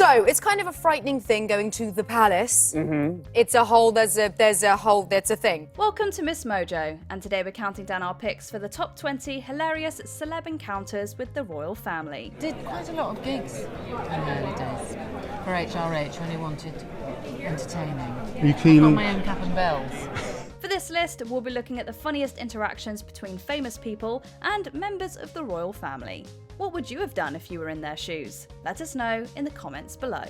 So it's kind of a frightening thing going to the palace. It's a whole, there's a thing. Welcome to MsMojo, and today we're counting down our picks for the top 20 hilarious celeb encounters with the royal family. Did quite a lot of gigs in the early days for HRH when he wanted entertaining. Are you keen On on my own cap and bells. For this list, we'll be looking at the funniest interactions between famous people and members of the royal family. What would you have done if you were in their shoes? Let us know in the comments below.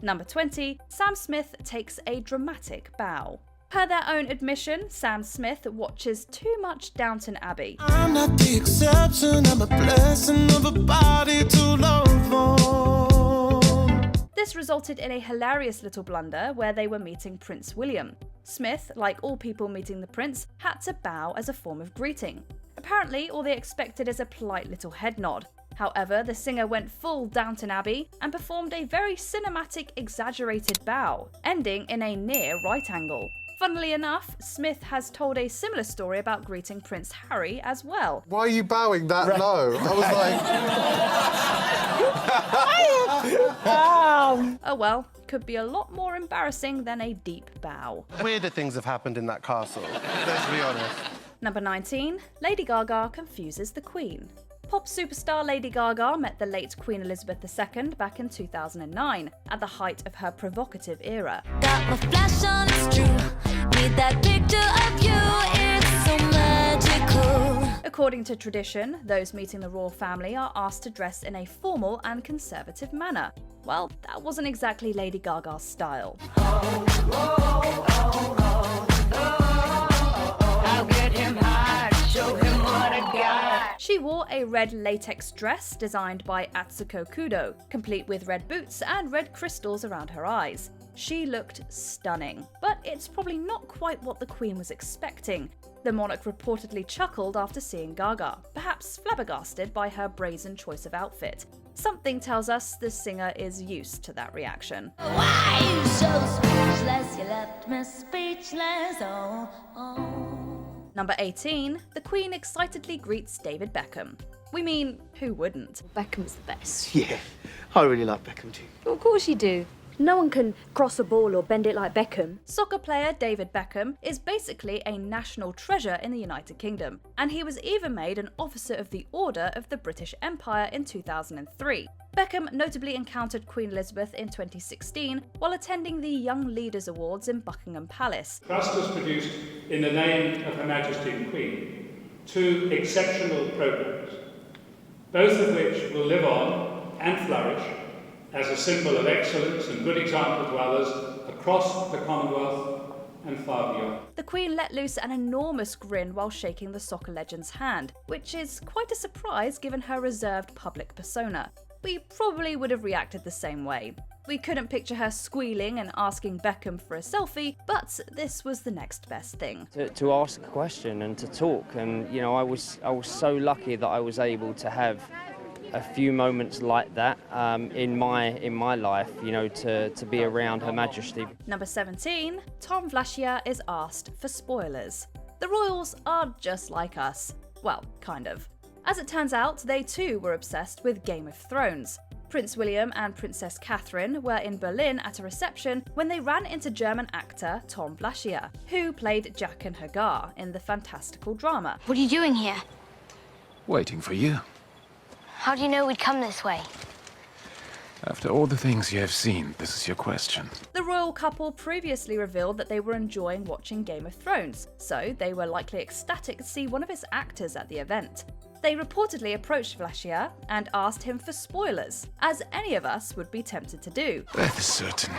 Number 20, Sam Smith takes a dramatic bow. Per their own admission, Sam Smith watches too much Downton Abbey. I'm not the exception, I'm a blessing of a body to love on. This resulted in a hilarious little blunder where they were meeting Prince William. Smith, like all people meeting the prince, had to bow as a form of greeting. Apparently, all they expected is a polite little head nod. However, the singer went full Downton Abbey and performed a very cinematic, exaggerated bow, ending in a near right angle. Funnily enough, Smith has told a similar story about greeting Prince Harry as well. Why are you bowing that low? I was like... Oh well, could be a lot more embarrassing than a deep bow. Weirder things have happened in that castle, let's be honest. Number 19, Lady Gaga confuses the Queen. Pop superstar Lady Gaga met the late Queen Elizabeth II back in 2009, at the height of her provocative era. Got my flash on, it's true. Need that picture of you, it's so magical. According to tradition, those meeting the royal family are asked to dress in a formal and conservative manner. Well, that wasn't exactly Lady Gaga's style. I'll get him high, show him what I got. She wore a red latex dress designed by Atsuko Kudo, complete with red boots and red crystals around her eyes. She looked stunning, but it's probably not quite what the Queen was expecting. The monarch reportedly chuckled after seeing Gaga, perhaps flabbergasted by her brazen choice of outfit. Something tells us the singer is used to that reaction. Why you so speechless? You left me speechless. Oh, oh. Number 18, the Queen excitedly greets David Beckham. We mean, who wouldn't? Beckham's the best. Yeah, I really like Beckham too. Of course you do. No one can cross a ball or bend it like Beckham. Soccer player David Beckham is basically a national treasure in the United Kingdom, and he was even made an Officer of the Order of the British Empire in 2003. Beckham notably encountered Queen Elizabeth in 2016 while attending the Young Leaders Awards in Buckingham Palace. Trust has produced, in the name of Her Majesty the Queen, 2 exceptional programmes, both of which will live on and flourish as a symbol of excellence and good example to others across the Commonwealth and far beyond. The Queen let loose an enormous grin while shaking the soccer legend's hand, which is quite a surprise given her reserved public persona. We probably would have reacted the same way. We couldn't picture her squealing and asking Beckham for a selfie, but this was the next best thing. To ask a question and to talk, and you know, I was so lucky that I was able to have a few moments like that in my life, you know, to be around Her Majesty. Number 17, Tom Vlachia is asked for spoilers. The royals are just like us. Well, kind of. As it turns out, they too were obsessed with Game of Thrones. Prince William and Princess Catherine were in Berlin at a reception when they ran into German actor Tom Vlachia, who played Jack and Hagar in the fantastical drama. What are you doing here? Waiting for you. How do you know we'd come this way? After all the things you have seen, this is your question. The royal couple previously revealed that they were enjoying watching Game of Thrones, so they were likely ecstatic to see one of its actors at the event. They reportedly approached Vlachia and asked him for spoilers, as any of us would be tempted to do. Death is certain.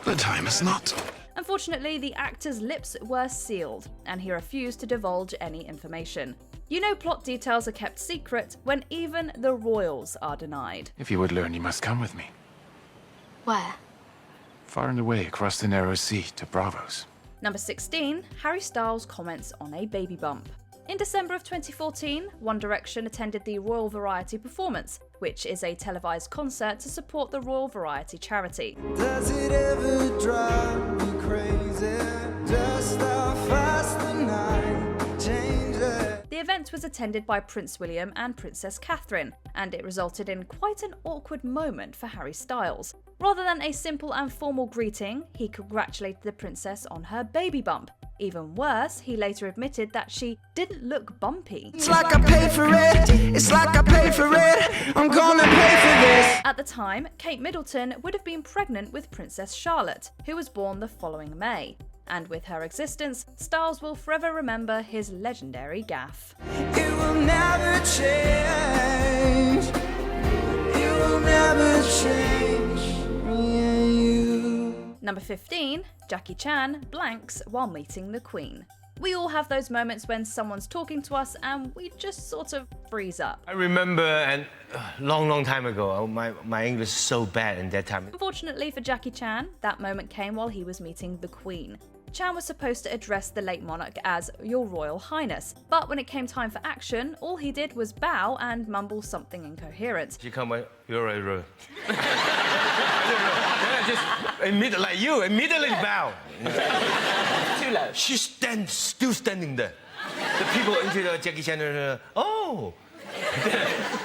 The time is not. Unfortunately, the actor's lips were sealed, and he refused to divulge any information. You know plot details are kept secret when even the royals are denied. If you would learn, you must come with me. Where? Far and away across the narrow sea to Bravos. Number 16, Harry Styles comments on a baby bump. In December of 2014, One Direction attended the Royal Variety Performance, which is a televised concert to support the Royal Variety charity. Does it ever drive you crazy? Just how fast the night changes. The event was attended by Prince William and Princess Catherine, and it resulted in quite an awkward moment for Harry Styles. Rather than a simple and formal greeting, he congratulated the princess on her baby bump. Even worse, he later admitted that she didn't look bumpy. It's like I paid for it. It's like I paid for it. I'm gonna pay for this. At the time, Kate Middleton would have been pregnant with Princess Charlotte, who was born the following May. And with her existence, Styles will forever remember his legendary gaffe. It will never change. It will never change. Me and you. Number 15, Jackie Chan blanks while meeting the Queen. We all have those moments when someone's talking to us and we just sort of freeze up. I remember a long time ago, my English is so bad in that time. Unfortunately for Jackie Chan, that moment came while he was meeting the Queen. Chan was supposed to address the late monarch as Your Royal Highness, but when it came time for action, all he did was bow and mumble something incoherent. She come by, you're a just immediately bow. Too low. She's still standing there. The people into the Jackie Chan, oh.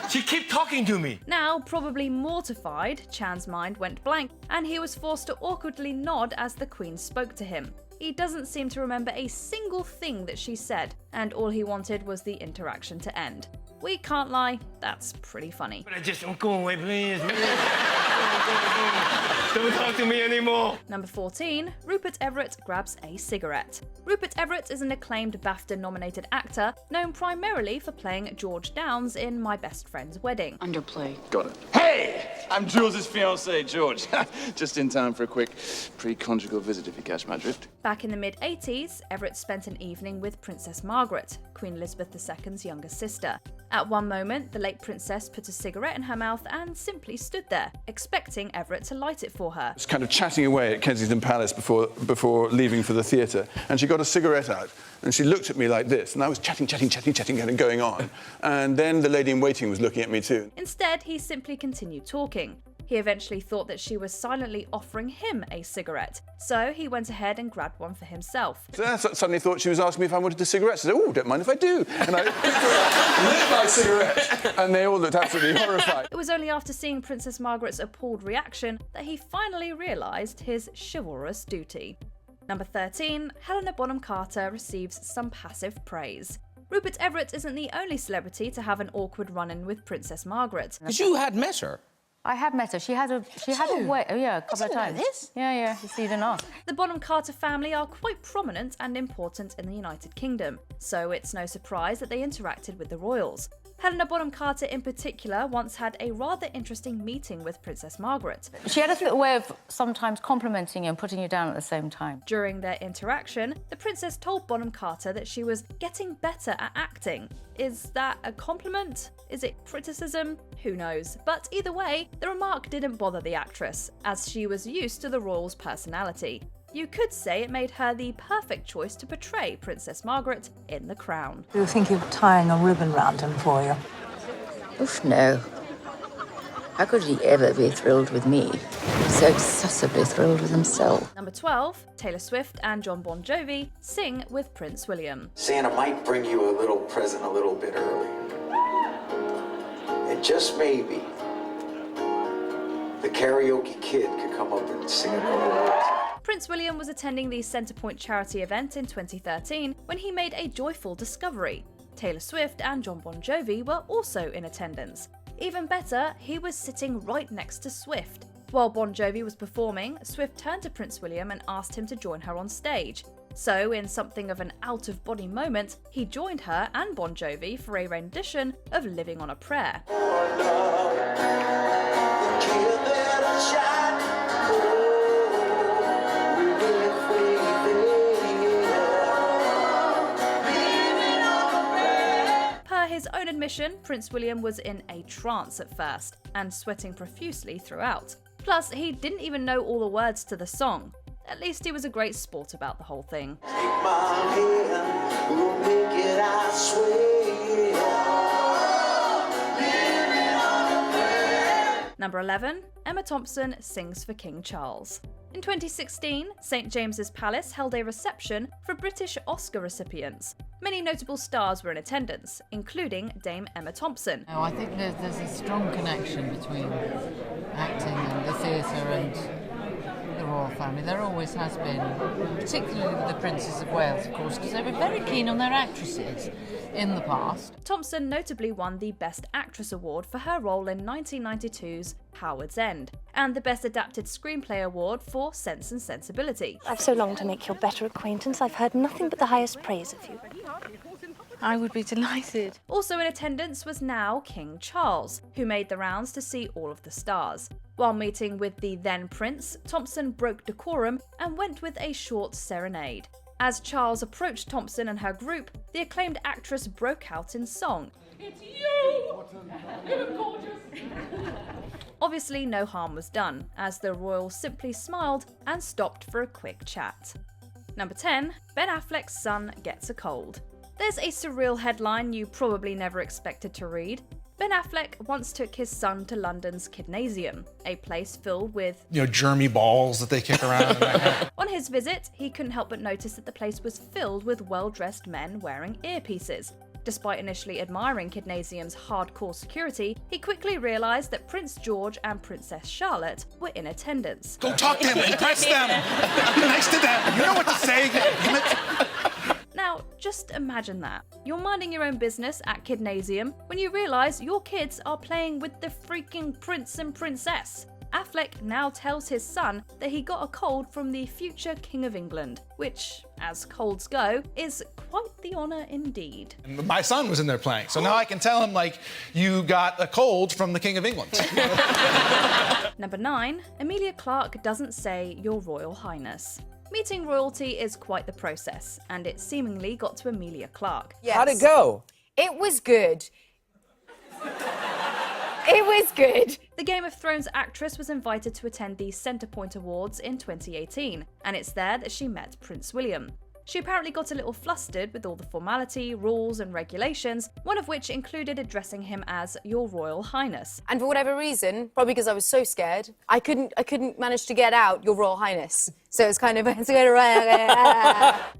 She kept talking to me. Now, probably mortified, Chan's mind went blank, and he was forced to awkwardly nod as the Queen spoke to him. He doesn't seem to remember a single thing that she said, and all he wanted was the interaction to end. We can't lie, that's pretty funny. But I just don't go away, please. Don't talk to me anymore. Number 14, Rupert Everett grabs a cigarette. Rupert Everett is an acclaimed BAFTA-nominated actor, known primarily for playing George Downs in My Best Friend's Wedding. Underplay. Got it. Hey! I'm Jules' fiancé, George. Just in time for a quick pre-conjugal visit, if you catch my drift. Back in the mid-80s, Everett spent an evening with Princess Margaret, Queen Elizabeth II's younger sister. At one moment, the late princess put a cigarette in her mouth and simply stood there, expecting Everett to light it for her. I was kind of chatting away at Kensington Palace before leaving for the theatre, and she got a cigarette out, and she looked at me like this, and I was chatting, kind of going on. And then the lady in waiting was looking at me too. Instead, he simply continued talking. He eventually thought that she was silently offering him a cigarette, so he went ahead and grabbed one for himself. So I suddenly thought she was asking me if I wanted a cigarette. I said, oh, don't mind if I do. And I lit my cigarette, and they all looked absolutely horrified. It was only after seeing Princess Margaret's appalled reaction that he finally realised his chivalrous duty. Number 13, Helena Bonham Carter receives some passive praise. Rupert Everett isn't the only celebrity to have an awkward run-in with Princess Margaret. Because you had met her. I have met her. She had a way. Oh yeah, a couple of times. This? Yeah. You see, they're not. The Bonham Carter family are quite prominent and important in the United Kingdom, so it's no surprise that they interacted with the royals. Helena Bonham Carter in particular once had a rather interesting meeting with Princess Margaret. She had a way of sometimes complimenting you and putting you down at the same time. During their interaction, the princess told Bonham Carter that she was getting better at acting. Is that a compliment? Is it criticism? Who knows? But either way, the remark didn't bother the actress, as she was used to the royal's personality. You could say it made her the perfect choice to portray Princess Margaret in The Crown. Do you think of tying a ribbon round him for you? Oof, no. How could he ever be thrilled with me? He's so excessively thrilled with himself. Number 12, Taylor Swift and Jon Bon Jovi sing with Prince William. Santa might bring you a little present a little bit early. And just maybe, the karaoke kid could come up and sing a couple words. Prince William was attending the Centrepoint charity event in 2013 when he made a joyful discovery. Taylor Swift and Jon Bon Jovi were also in attendance. Even better, he was sitting right next to Swift. While Bon Jovi was performing, Swift turned to Prince William and asked him to join her on stage. So, in something of an out-of-body moment, he joined her and Bon Jovi for a rendition of Living on a Prayer. His own admission, Prince William was in a trance at first and sweating profusely throughout. Plus, he didn't even know all the words to the song. At least he was a great sport about the whole thing. Take my hand, we'll make it, I swear. Number 11, Emma Thompson sings for King Charles. In 2016, St James's Palace held a reception for British Oscar recipients. Many notable stars were in attendance, including Dame Emma Thompson. Oh, I think there's a strong connection between acting and the theatre and the royal family. There always has been, particularly with the Princess of Wales, of course, because they were very keen on their actresses in the past. Thompson notably won the Best Actress award for her role in 1992's Howard's End, and the Best Adapted Screenplay award for Sense and Sensibility. I've so longed to make your better acquaintance. I've heard nothing but the highest praise of you. I would be delighted. Also in attendance was now King Charles, who made the rounds to see all of the stars. While meeting with the then prince, Thompson broke decorum and went with a short serenade. As Charles approached Thompson and her group, the acclaimed actress broke out in song. It's you! You look gorgeous! Obviously, no harm was done, as the royal simply smiled and stopped for a quick chat. Number 10, Ben Affleck's son gets a cold. There's a surreal headline you probably never expected to read. Ben Affleck once took his son to London's Kidneysium, a place filled with, germy balls that they kick around. On his visit, he couldn't help but notice that the place was filled with well-dressed men wearing earpieces. Despite initially admiring Kidneysium's hardcore security, he quickly realised that Prince George and Princess Charlotte were in attendance. Go talk to them, impress them, be nice to them. You know what to say, damn it. Now, just imagine that. You're minding your own business at Kidneysium when you realise your kids are playing with the freaking prince and princess. Affleck now tells his son that he got a cold from the future King of England, which, as colds go, is quite the honour indeed. My son was in there playing, so now I can tell him, you got a cold from the King of England. Number 9, Emilia Clarke doesn't say Your Royal Highness. Meeting royalty is quite the process, and it seemingly got to Emilia Clarke. Yes. How'd it go? It was good. It was good. The Game of Thrones actress was invited to attend the Centrepoint Awards in 2018, and it's there that she met Prince William. She apparently got a little flustered with all the formality, rules and regulations, one of which included addressing him as Your Royal Highness. And for whatever reason, probably because I was so scared, I couldn't manage to get out Your Royal Highness. So it's kind of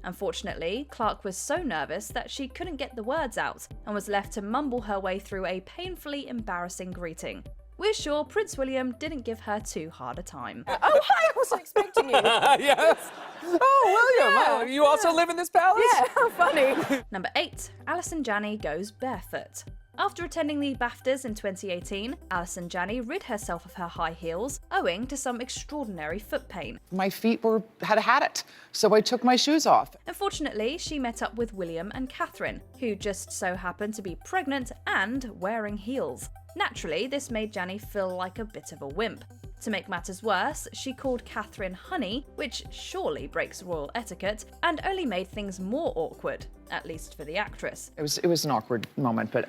Unfortunately, Clarke was so nervous that she couldn't get the words out and was left to mumble her way through a painfully embarrassing greeting. We're sure Prince William didn't give her too hard a time. Oh, hi, I wasn't expecting you. Yes. Oh, William, Yeah, you also live in this palace? Yeah, how funny. Number 8, Alison Janney goes barefoot. After attending the BAFTAs in 2018, Alison Janney rid herself of her high heels, owing to some extraordinary foot pain. My feet had it, so I took my shoes off. Unfortunately, she met up with William and Catherine, who just so happened to be pregnant and wearing heels. Naturally, this made Janney feel like a bit of a wimp. To make matters worse, she called Catherine honey, which surely breaks royal etiquette, and only made things more awkward, at least for the actress. It was an awkward moment, but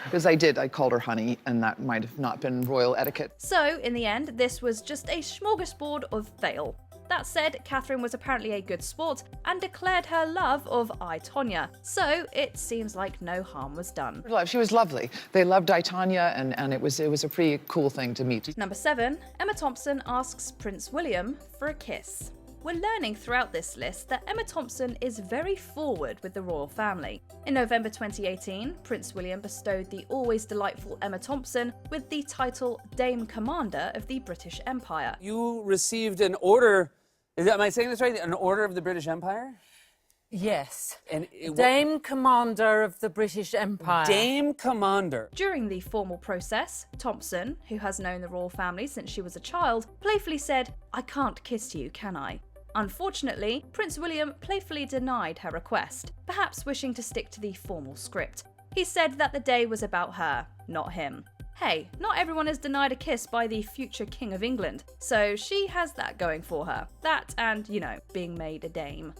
because I called her honey, and that might have not been royal etiquette. So, in the end, this was just a smorgasbord of fail. That said, Catherine was apparently a good sport and declared her love of I, Tonya, so it seems like no harm was done. She was lovely. They loved I, Tonya, and it was a pretty cool thing to meet. Number 7, Emma Thompson asks Prince William for a kiss. We're learning throughout this list that Emma Thompson is very forward with the royal family. In November 2018, Prince William bestowed the always delightful Emma Thompson with the title Dame Commander of the British Empire. You received an order, am I saying this right? An order of the British Empire? Yes. And Dame Commander of the British Empire. Dame Commander. During the formal process, Thompson, who has known the royal family since she was a child, playfully said, "I can't kiss you, can I?" Unfortunately, Prince William playfully denied her request, perhaps wishing to stick to the formal script. He said that the day was about her, not him. Hey, not everyone is denied a kiss by the future King of England, so she has that going for her. That and, being made a dame.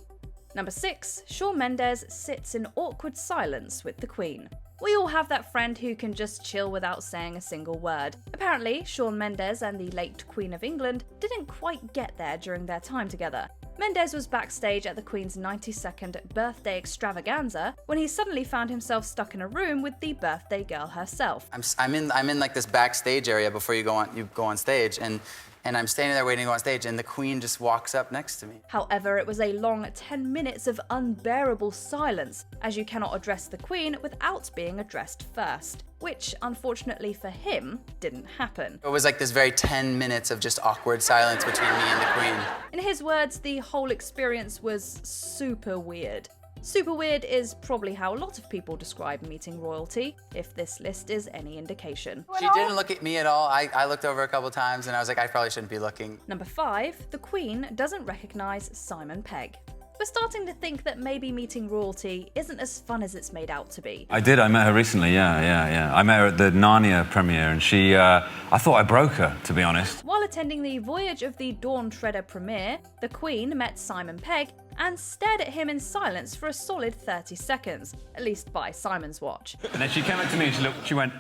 Number 6, Shawn Mendes sits in awkward silence with the Queen. We all have that friend who can just chill without saying a single word. Apparently, Shawn Mendes and the late Queen of England didn't quite get there during their time together. Mendes was backstage at the Queen's 92nd birthday extravaganza when he suddenly found himself stuck in a room with the birthday girl herself. I'm in like this backstage area before you go on stage, and and I'm standing there waiting to go on stage, and the Queen just walks up next to me. However, it was a long 10 minutes of unbearable silence, as you cannot address the Queen without being addressed first, which, unfortunately for him, didn't happen. It was like this very 10 minutes of just awkward silence between me and the Queen. In his words, the whole experience was super weird. Super weird is probably how a lot of people describe meeting royalty, if this list is any indication. She didn't look at me at all. I looked over a couple times and I was like, I probably shouldn't be looking. Number 5, the Queen doesn't recognise Simon Pegg. We're starting to think that maybe meeting royalty isn't as fun as it's made out to be. I met her recently, yeah. I met her at the Narnia premiere and she, I thought I broke her, to be honest. While attending the Voyage of the Dawn Treader premiere, the Queen met Simon Pegg and stared at him in silence for a solid 30 seconds, at least by Simon's watch. And then she came up to me and she went...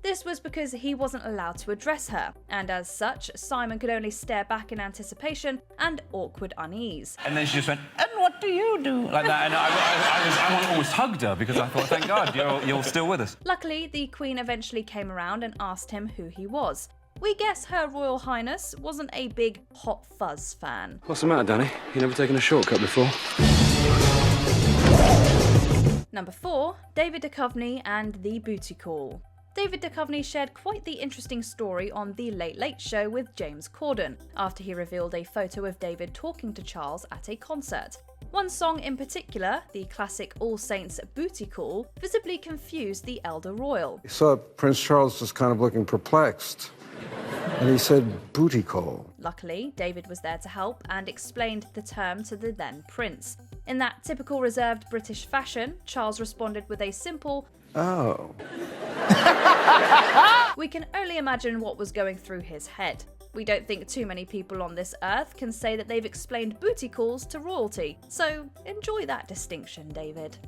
This was because he wasn't allowed to address her, and as such, Simon could only stare back in anticipation and awkward unease. And then she just went, and what do you do? Like that, and I almost hugged her because I thought, thank God, you're still with us. Luckily, the Queen eventually came around and asked him who he was. We guess Her Royal Highness wasn't a big Hot Fuzz fan. What's the matter, Danny? You never taken a shortcut before? Number 4, David Duchovny and the Booty Call. David Duchovny shared quite the interesting story on The Late Late Show with James Corden, after he revealed a photo of David talking to Charles at a concert. One song in particular, the classic All Saints Booty Call, visibly confused the elder royal. I saw Prince Charles just kind of looking perplexed, and he said, booty call. Luckily, David was there to help and explained the term to the then prince. In that typical reserved British fashion, Charles responded with a simple, oh. We can only imagine what was going through his head. We don't think too many people on this earth can say that they've explained booty calls to royalty, so enjoy that distinction, David.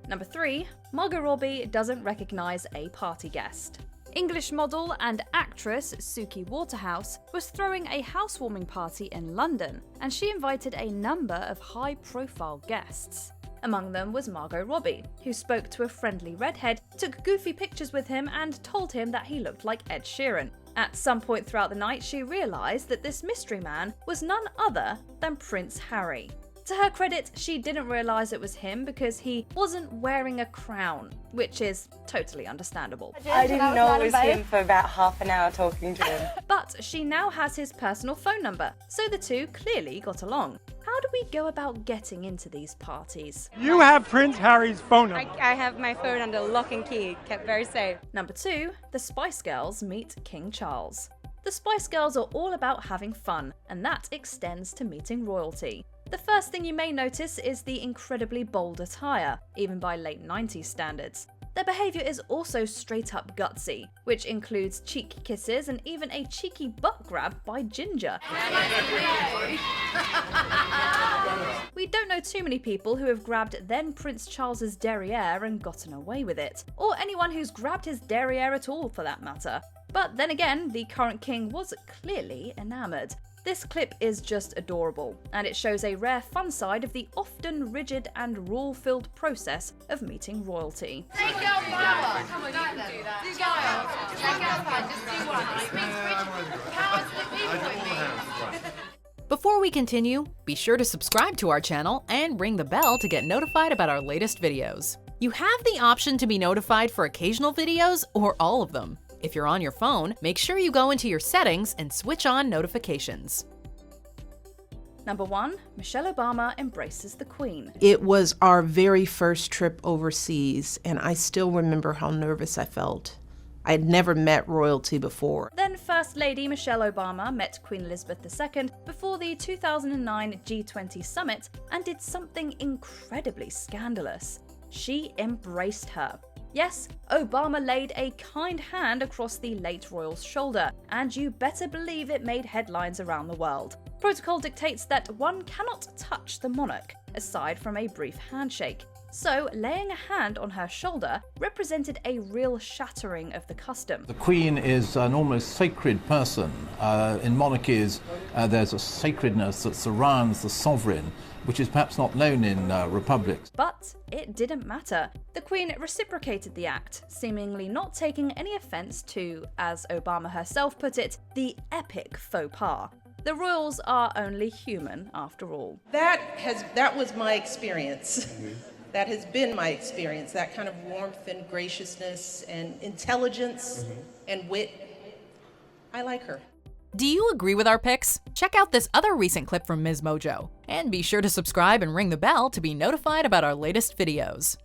Number 3, Margot Robbie doesn't recognise a party guest. English model and actress Suki Waterhouse was throwing a housewarming party in London, and she invited a number of high-profile guests. Among them was Margot Robbie, who spoke to a friendly redhead, took goofy pictures with him and told him that he looked like Ed Sheeran. At some point throughout the night, she realised that this mystery man was none other than Prince Harry. To her credit, she didn't realise it was him because he wasn't wearing a crown, which is totally understandable. I didn't know it was him for about half an hour talking to him. But she now has his personal phone number, so the two clearly got along. How do we go about getting into these parties? You have Prince Harry's phone number. I have my phone under lock and key, kept very safe. Number 2, the Spice Girls meet King Charles. The Spice Girls are all about having fun, and that extends to meeting royalty. The first thing you may notice is the incredibly bold attire, even by late 90s standards. Their behaviour is also straight up gutsy, which includes cheek kisses and even a cheeky butt grab by Ginger. We don't know too many people who have grabbed then Prince Charles's derriere and gotten away with it, or anyone who's grabbed his derriere at all for that matter. But then again, the current king was clearly enamoured. This clip is just adorable, and it shows a rare fun side of the often rigid and rule-filled process of meeting royalty. Take out power! Come on, you can do that. Do power. Take out power, just do one. It means power to the people, it means. Before we continue, be sure to subscribe to our channel and ring the bell to get notified about our latest videos. You have the option to be notified for occasional videos or all of them. If you're on your phone, make sure you go into your settings and switch on notifications. Number 1, Michelle Obama embraces the Queen. It was our very first trip overseas, and I still remember how nervous I felt. I had never met royalty before. Then First Lady Michelle Obama met Queen Elizabeth II before the 2009 G20 summit and did something incredibly scandalous. She embraced her. Yes, Obama laid a kind hand across the late royal's shoulder, and you better believe it made headlines around the world. Protocol dictates that one cannot touch the monarch, aside from a brief handshake. So laying a hand on her shoulder represented a real shattering of the custom. The Queen is an almost sacred person. In monarchies, there's a sacredness that surrounds the sovereign, which is perhaps not known in republics. But it didn't matter. The Queen reciprocated the act, seemingly not taking any offence to, as Obama herself put it, the epic faux pas. The royals are only human, after all. That was my experience. That has been my experience, that kind of warmth and graciousness and intelligence and wit. I like her. Do you agree with our picks? Check out this other recent clip from MsMojo. And be sure to subscribe and ring the bell to be notified about our latest videos.